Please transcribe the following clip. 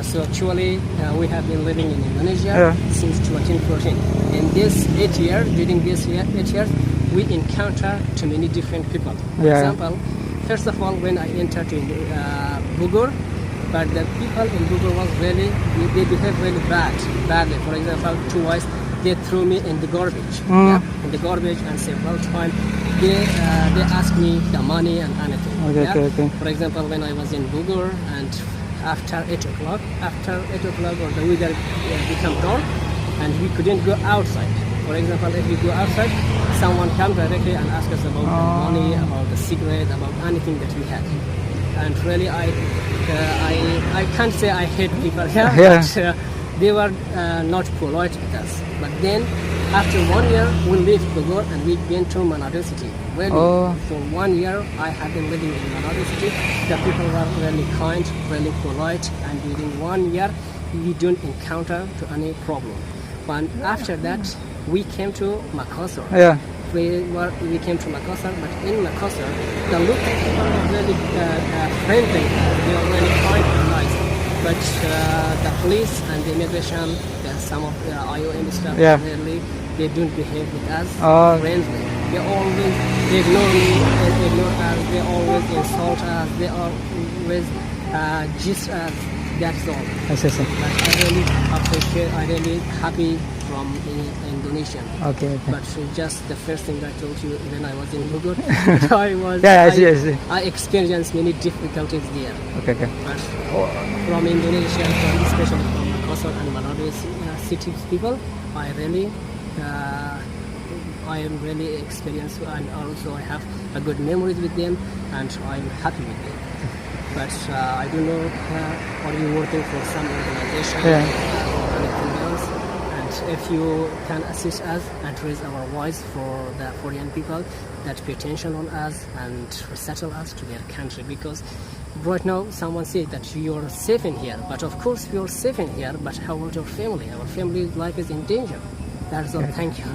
So actually, we have been living in Indonesia since 2014. In this 8 years, during this 8 years, we encounter too many different people. For example, first of all, when I entered in Bogor, but the people in Bogor was really, they behave really badly. For example, twice they threw me in the garbage, in the garbage, and several times they asked me the money and anything. Okay. For example, when I was in Bogor and after 8 o'clock, or the weather become dark, and we couldn't go outside. For example, if we go outside, someone comes directly and asks us about the money, about the cigarette, about anything that we had. And really, I can't say I hate people here, but they were not polite with us. But then, after 1 year, we left Bogor and we went to Manado City. Really, for 1 year, I have been living in Manado City. The people were really kind, really polite, and during 1 year, we don't encounter any problem. But after that, we came to Makassar. We came to Makassar, but in Makassar, the local people are really friendly. They are really kind and nice. But the police and the immigration, some of the IOM staff, really, they don't behave with us friendly. They always ignore me, ignore us. They always insult us. They always just us. That's all. I see. But I really appreciate. I really happy from Indonesia. Okay. But just the first thing I told you when I was in Bogor, I see. I experienced many difficulties there. Okay. But from Indonesia, especially from Makassar and Manado city people, I am really experienced, and also I have a good memories with them, and I'm happy with them. But I don't know, are you working for some organization or anything else? And if you can assist us and raise our voice for the foreign people that pay attention on us and resettle us to their country, because right now someone said that you're safe in here, but of course you're safe in here, but how about your family? Our family life is in danger. That's all. Thank you.